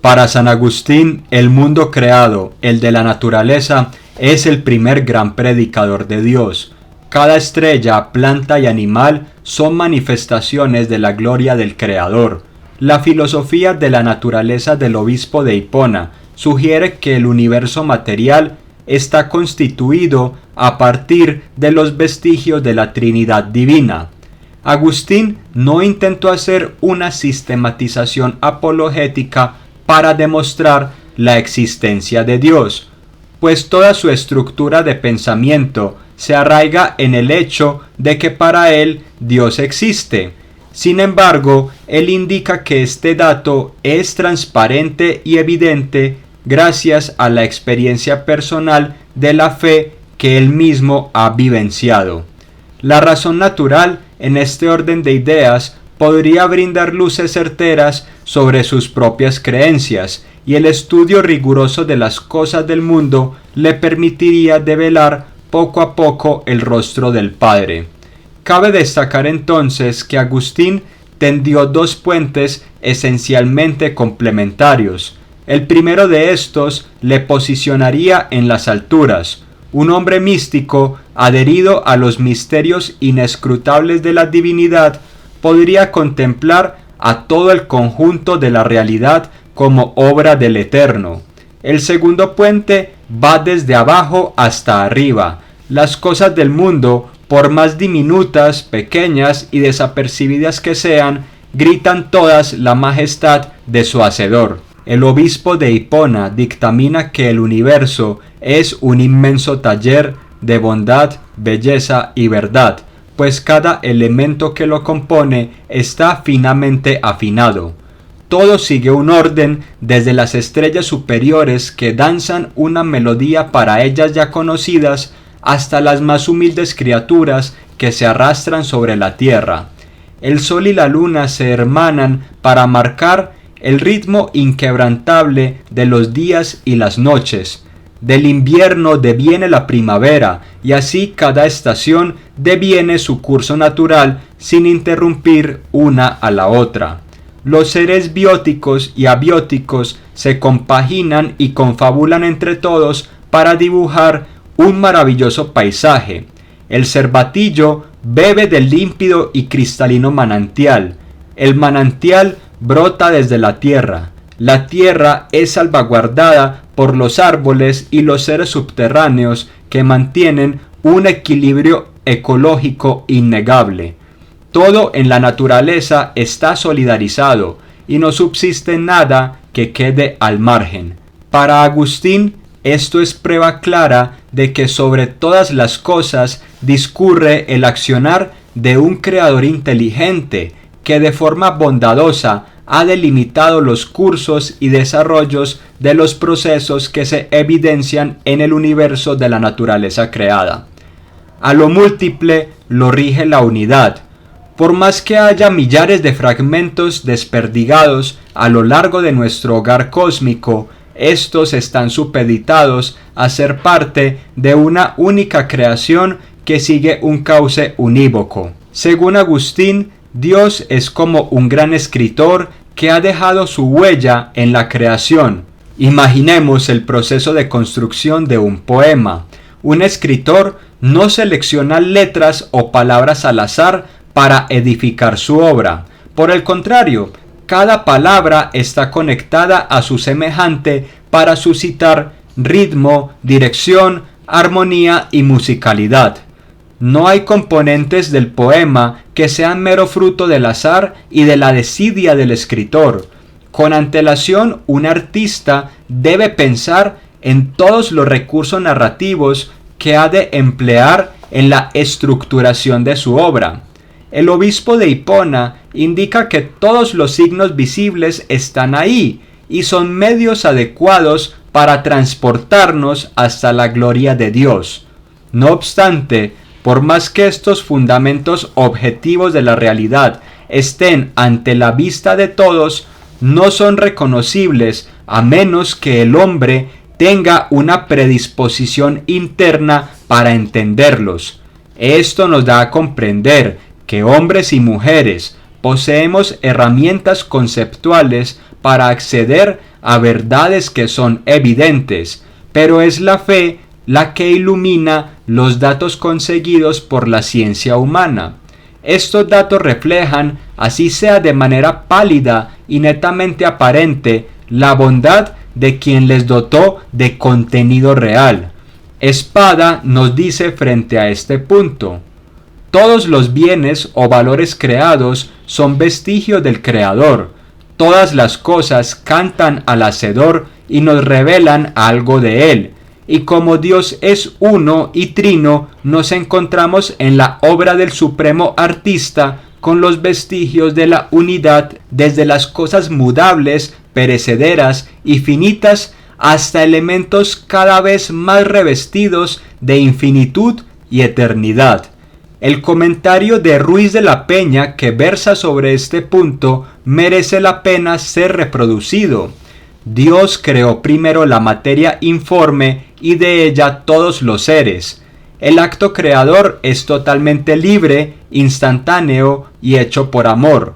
Para San Agustín, el mundo creado, el de la naturaleza, es el primer gran predicador de Dios. Cada estrella, planta y animal son manifestaciones de la gloria del Creador. La filosofía de la naturaleza del obispo de Hipona sugiere que el universo material está constituido a partir de los vestigios de la Trinidad divina. Agustín no intentó hacer una sistematización apologética para demostrar la existencia de Dios, pues toda su estructura de pensamiento se arraiga en el hecho de que para él Dios existe. Sin embargo, él indica que este dato es transparente y evidente gracias a la experiencia personal de la fe que él mismo ha vivenciado. La razón natural, en este orden de ideas, podría brindar luces certeras sobre sus propias creencias, y el estudio riguroso de las cosas del mundo le permitiría develar poco a poco el rostro del Padre. Cabe destacar entonces que Agustín tendió dos puentes esencialmente complementarios. El primero de estos le posicionaría en las alturas. Un hombre místico, adherido a los misterios inescrutables de la divinidad, podría contemplar a todo el conjunto de la realidad como obra del Eterno. El segundo puente va desde abajo hasta arriba. Las cosas del mundo, por más diminutas, pequeñas y desapercibidas que sean, gritan todas la majestad de su Hacedor. El obispo de Hipona dictamina que el universo es un inmenso taller de bondad, belleza y verdad, pues cada elemento que lo compone está finamente afinado. Todo sigue un orden, desde las estrellas superiores que danzan una melodía para ellas ya conocidas, hasta las más humildes criaturas que se arrastran sobre la tierra. El sol y la luna se hermanan para marcar el ritmo inquebrantable de los días y las noches. Del invierno deviene la primavera, y así cada estación deviene su curso natural sin interrumpir una a la otra. Los seres bióticos y abióticos se compaginan y confabulan entre todos para dibujar un maravilloso paisaje. El cervatillo bebe del límpido y cristalino manantial. El manantial brota desde la tierra. La tierra es salvaguardada por los árboles y los seres subterráneos que mantienen un equilibrio ecológico innegable. Todo en la naturaleza está solidarizado y no subsiste nada que quede al margen. Para Agustín, esto es prueba clara de que sobre todas las cosas discurre el accionar de un creador inteligente que de forma bondadosa ha delimitado los cursos y desarrollos de los procesos que se evidencian en el universo de la naturaleza creada. A lo múltiple lo rige la unidad. Por más que haya millares de fragmentos desperdigados a lo largo de nuestro hogar cósmico, estos están supeditados a ser parte de una única creación que sigue un cauce unívoco. Según Agustín, Dios es como un gran escritor que ha dejado su huella en la creación. Imaginemos el proceso de construcción de un poema. Un escritor no selecciona letras o palabras al azar para edificar su obra. Por el contrario, cada palabra está conectada a su semejante para suscitar ritmo, dirección, armonía y musicalidad. No hay componentes del poema que sean mero fruto del azar y de la desidia del escritor. Con antelación, un artista debe pensar en todos los recursos narrativos que ha de emplear en la estructuración de su obra. El obispo de Hipona indica que todos los signos visibles están ahí y son medios adecuados para transportarnos hasta la gloria de Dios. No obstante, por más que estos fundamentos objetivos de la realidad estén ante la vista de todos, no son reconocibles a menos que el hombre tenga una predisposición interna para entenderlos. Esto nos da a comprender que hombres y mujeres poseemos herramientas conceptuales para acceder a verdades que son evidentes, pero es la fe la que ilumina los datos conseguidos por la ciencia humana. Estos datos reflejan, así sea de manera pálida y netamente aparente, la bondad de quien les dotó de contenido real. Espada nos dice frente a este punto: todos los bienes o valores creados son vestigios del Creador. Todas las cosas cantan al Hacedor y nos revelan algo de Él. Y como Dios es uno y trino, nos encontramos en la obra del supremo artista con los vestigios de la unidad, desde las cosas mudables, perecederas y finitas, hasta elementos cada vez más revestidos de infinitud y eternidad. El comentario de Ruiz de la Peña que versa sobre este punto merece la pena ser reproducido. Dios creó primero la materia informe y de ella todos los seres. El acto creador es totalmente libre, instantáneo y hecho por amor.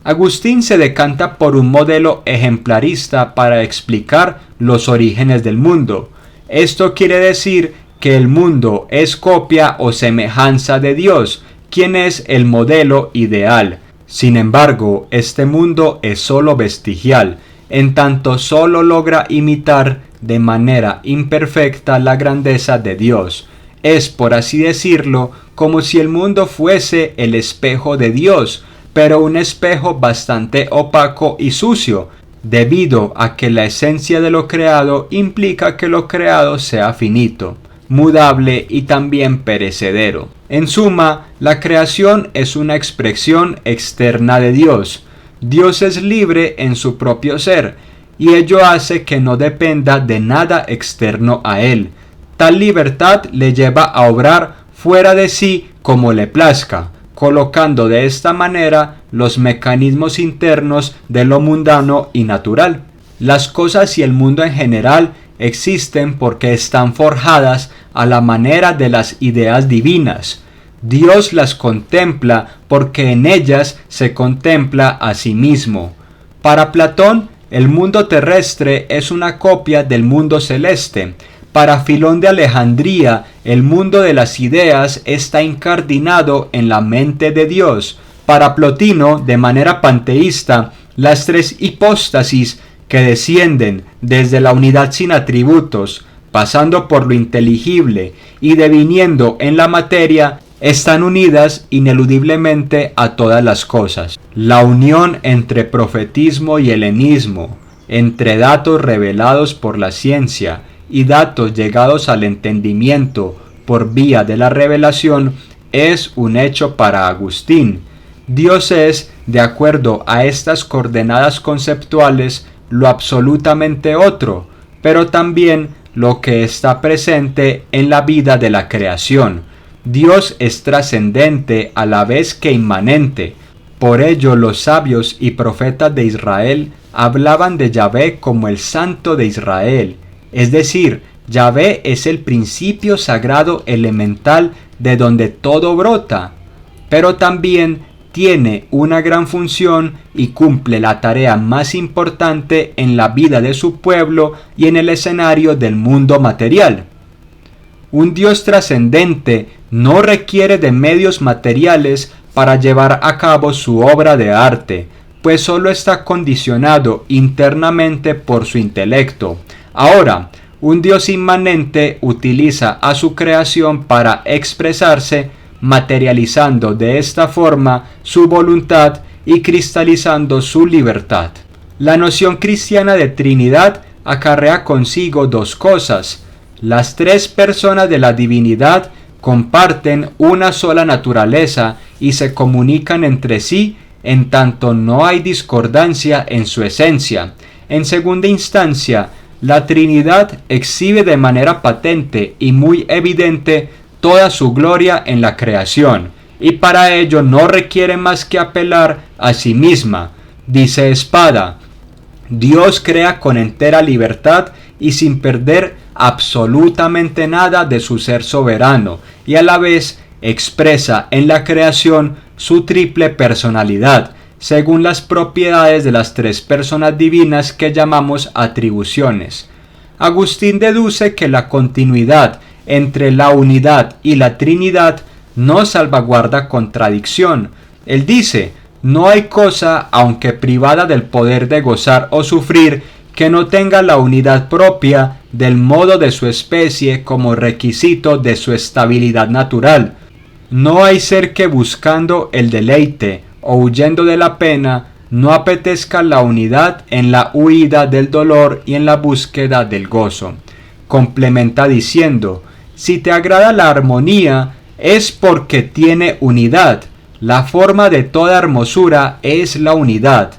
Agustín se decanta por un modelo ejemplarista para explicar los orígenes del mundo. Esto quiere decir que el mundo es copia o semejanza de Dios, quien es el modelo ideal. Sin embargo, este mundo es sólo vestigial, en tanto sólo logra imitar de manera imperfecta la grandeza de Dios. Es, por así decirlo, como si el mundo fuese el espejo de Dios, pero un espejo bastante opaco y sucio, debido a que la esencia de lo creado implica que lo creado sea finito, mudable y también perecedero. En suma, la creación es una expresión externa de Dios. Dios es libre en su propio ser, y ello hace que no dependa de nada externo a Él. Tal libertad le lleva a obrar fuera de sí como le plazca, colocando de esta manera los mecanismos internos de lo mundano y natural. Las cosas y el mundo en general existen porque están forjadas a la manera de las ideas divinas. Dios las contempla porque en ellas se contempla a sí mismo. Para Platón, el mundo terrestre es una copia del mundo celeste. Para Filón de Alejandría, el mundo de las ideas está incardinado en la mente de Dios. Para Plotino, de manera panteísta, las tres hipóstasis que descienden desde la unidad sin atributos, pasando por lo inteligible y deviniendo en la materia, están unidas ineludiblemente a todas las cosas. La unión entre profetismo y helenismo, entre datos revelados por la ciencia y datos llegados al entendimiento por vía de la revelación, es un hecho para Agustín. Dios es, de acuerdo a estas coordenadas conceptuales, lo absolutamente otro, pero también lo que está presente en la vida de la creación. Dios es trascendente a la vez que inmanente. Por ello los sabios y profetas de Israel hablaban de Yahvé como el Santo de Israel, es decir, Yahvé es el principio sagrado elemental de donde todo brota, pero también tiene una gran función y cumple la tarea más importante en la vida de su pueblo y en el escenario del mundo material. Un Dios trascendente no requiere de medios materiales para llevar a cabo su obra de arte, pues solo está condicionado internamente por su intelecto. Ahora, un Dios inmanente utiliza a su creación para expresarse, materializando de esta forma su voluntad y cristalizando su libertad. La noción cristiana de Trinidad acarrea consigo dos cosas. Las tres personas de la divinidad comparten una sola naturaleza y se comunican entre sí en tanto no hay discordancia en su esencia. En segunda instancia, la Trinidad exhibe de manera patente y muy evidente toda su gloria en la creación, y para ello no requiere más que apelar a sí misma. Dice Espada: Dios crea con entera libertad y sin perder absolutamente nada de su ser soberano, y a la vez expresa en la creación su triple personalidad, según las propiedades de las tres personas divinas que llamamos atribuciones. Agustín deduce que la continuidad entre la unidad y la Trinidad no salvaguarda contradicción. Él dice: no hay cosa, aunque privada del poder de gozar o sufrir, que no tenga la unidad propia del modo de su especie como requisito de su estabilidad natural. No hay ser que buscando el deleite o huyendo de la pena no apetezca la unidad en la huida del dolor y en la búsqueda del gozo. Complementa diciendo: si te agrada la armonía, es porque tiene unidad. La forma de toda hermosura es la unidad.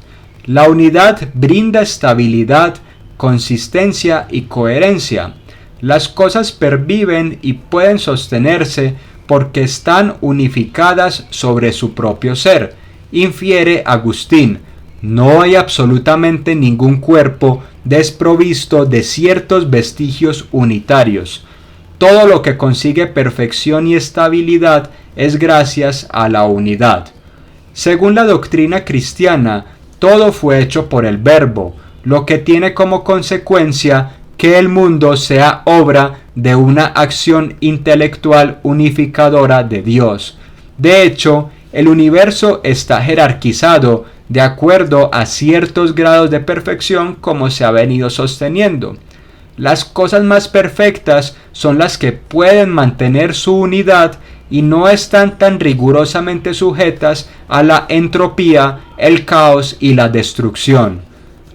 La unidad brinda estabilidad, consistencia y coherencia. Las cosas perviven y pueden sostenerse porque están unificadas sobre su propio ser. Infiere Agustín: no hay absolutamente ningún cuerpo desprovisto de ciertos vestigios unitarios. Todo lo que consigue perfección y estabilidad es gracias a la unidad. Según la doctrina cristiana, todo fue hecho por el Verbo, lo que tiene como consecuencia que el mundo sea obra de una acción intelectual unificadora de Dios. De hecho, el universo está jerarquizado de acuerdo a ciertos grados de perfección, como se ha venido sosteniendo. Las cosas más perfectas son las que pueden mantener su unidad y no están tan rigurosamente sujetas a la entropía, el caos y la destrucción.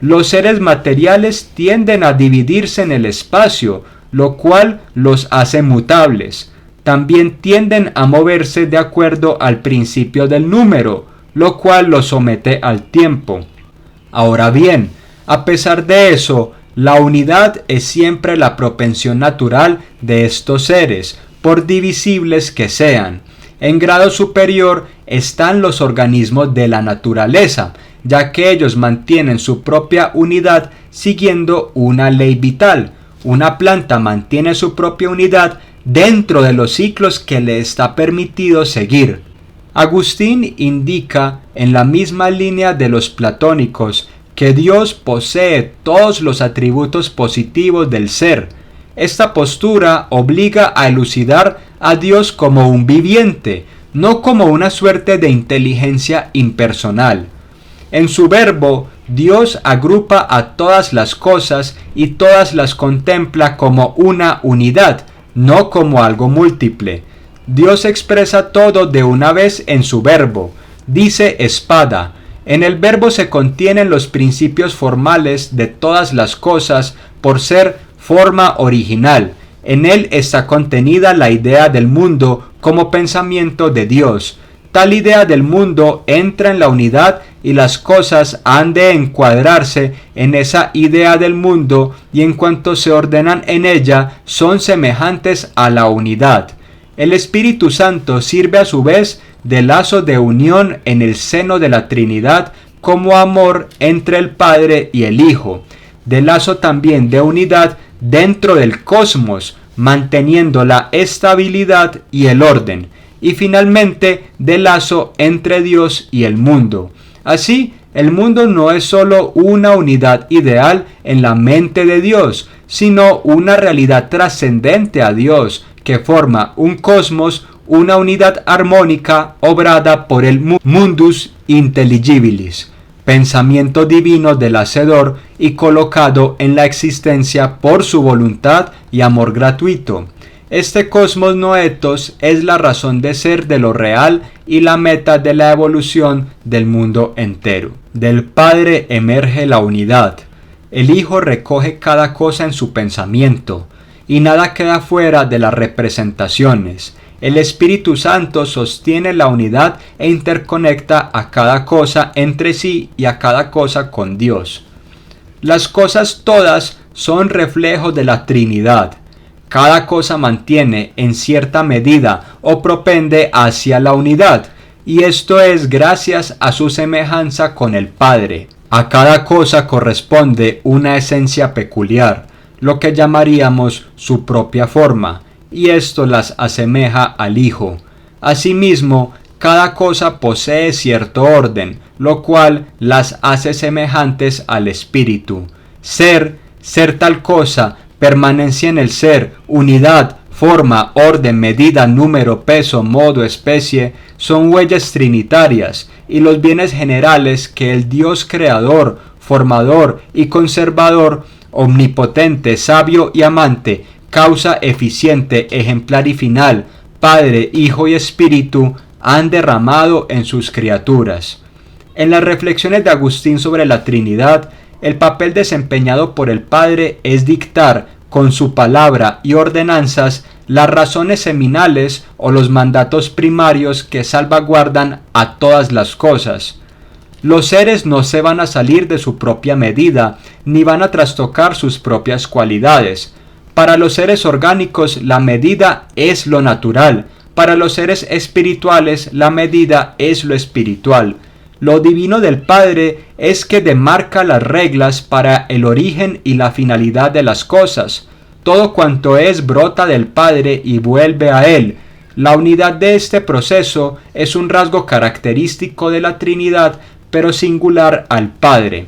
Los seres materiales tienden a dividirse en el espacio, lo cual los hace mutables. También tienden a moverse de acuerdo al principio del número, lo cual los somete al tiempo. Ahora bien, a pesar de eso, la unidad es siempre la propensión natural de estos seres, por divisibles que sean. En grado superior están los organismos de la naturaleza, ya que ellos mantienen su propia unidad siguiendo una ley vital. Una planta mantiene su propia unidad dentro de los ciclos que le está permitido seguir. Agustín indica, en la misma línea de los platónicos, que Dios posee todos los atributos positivos del ser. Esta postura obliga a elucidar a Dios como un viviente, no como una suerte de inteligencia impersonal. En su verbo, Dios agrupa a todas las cosas y todas las contempla como una unidad, no como algo múltiple. Dios expresa todo de una vez en su verbo. Dice espada. En el verbo se contienen los principios formales de todas las cosas por ser forma original. En él está contenida la idea del mundo como pensamiento de Dios. Tal idea del mundo entra en la unidad y las cosas han de encuadrarse en esa idea del mundo y en cuanto se ordenan en ella son semejantes a la unidad. El Espíritu Santo sirve a su vez de lazo de unión en el seno de la Trinidad como amor entre el Padre y el Hijo, de lazo también de unidad dentro del cosmos, manteniendo la estabilidad y el orden, y finalmente de lazo entre Dios y el mundo. Así, el mundo no es sólo una unidad ideal en la mente de Dios, sino una realidad trascendente a Dios, que forma un cosmos, una unidad armónica obrada por el mundus intelligibilis, pensamiento divino del Hacedor y colocado en la existencia por su voluntad y amor gratuito. Este cosmos noetos es la razón de ser de lo real y la meta de la evolución del mundo entero. Del Padre emerge la unidad. El Hijo recoge cada cosa en su pensamiento, y nada queda fuera de las representaciones. El Espíritu Santo sostiene la unidad e interconecta a cada cosa entre sí y a cada cosa con Dios. Las cosas todas son reflejos de la Trinidad. Cada cosa mantiene en cierta medida o propende hacia la unidad, y esto es gracias a su semejanza con el Padre. A cada cosa corresponde una esencia peculiar, lo que llamaríamos su propia forma, y esto las asemeja al Hijo. Asimismo, cada cosa posee cierto orden, lo cual las hace semejantes al espíritu. Ser tal cosa, permanencia en el ser, unidad, forma, orden, medida, número, peso, modo, especie, son huellas trinitarias, y los bienes generales que el Dios creador, formador y conservador, omnipotente, sabio y amante, causa eficiente, ejemplar y final, Padre, Hijo y Espíritu, han derramado en sus criaturas. En las reflexiones de Agustín sobre la Trinidad, el papel desempeñado por el Padre es dictar, con su palabra y ordenanzas, las razones seminales o los mandatos primarios que salvaguardan a todas las cosas. Los seres no se van a salir de su propia medida, ni van a trastocar sus propias cualidades. Para los seres orgánicos la medida es lo natural, para los seres espirituales la medida es lo espiritual. Lo divino del Padre es que demarca las reglas para el origen y la finalidad de las cosas. Todo cuanto es brota del Padre y vuelve a Él. La unidad de este proceso es un rasgo característico de la Trinidad, pero singular al Padre.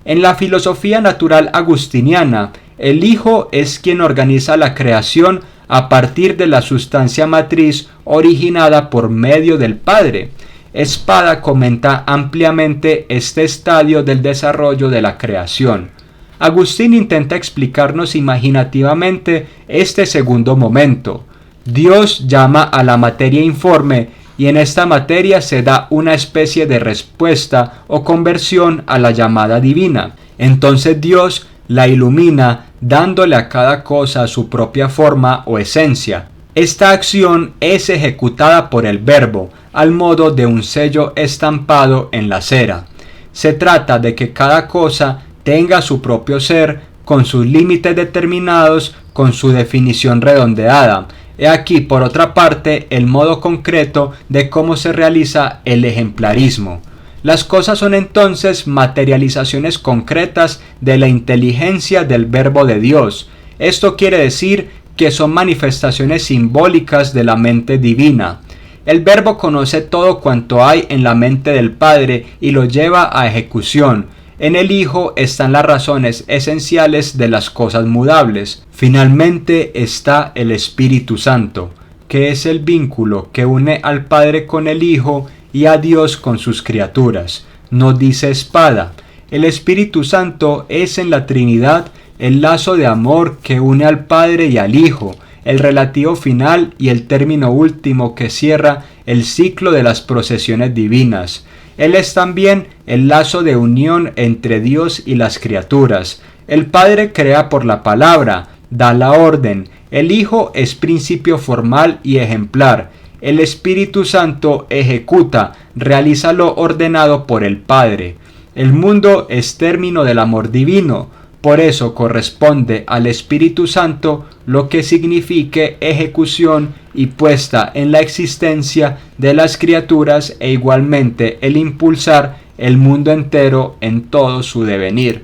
En la filosofía natural agustiniana, el Hijo es quien organiza la creación a partir de la sustancia matriz originada por medio del Padre. Espada comenta ampliamente este estadio del desarrollo de la creación. Agustín intenta explicarnos imaginativamente este segundo momento. Dios llama a la materia informe y en esta materia se da una especie de respuesta o conversión a la llamada divina. Entonces Dios la ilumina dándole a cada cosa su propia forma o esencia. Esta acción es ejecutada por el Verbo, al modo de un sello estampado en la cera. Se trata de que cada cosa tenga su propio ser, con sus límites determinados, con su definición redondeada. He aquí, por otra parte, el modo concreto de cómo se realiza el ejemplarismo. Las cosas son entonces materializaciones concretas de la inteligencia del Verbo de Dios. Esto quiere decir que son manifestaciones simbólicas de la mente divina. El Verbo conoce todo cuanto hay en la mente del Padre y lo lleva a ejecución. En el Hijo están las razones esenciales de las cosas mudables. Finalmente está el Espíritu Santo, que es el vínculo que une al Padre con el Hijo y a Dios con sus criaturas. Nos dice Espada, el Espíritu Santo es en la Trinidad el lazo de amor que une al Padre y al Hijo, el relativo final y el término último que cierra el ciclo de las procesiones divinas. Él es también el lazo de unión entre Dios y las criaturas. El Padre crea por la palabra, da la orden. El Hijo es principio formal y ejemplar. El Espíritu Santo ejecuta, realiza lo ordenado por el Padre. El mundo es término del amor divino. Por eso corresponde al Espíritu Santo lo que signifique ejecución y puesta en la existencia de las criaturas e igualmente el impulsar el mundo entero en todo su devenir.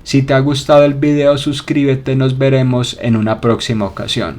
Si te ha gustado el video, suscríbete, nos veremos en una próxima ocasión.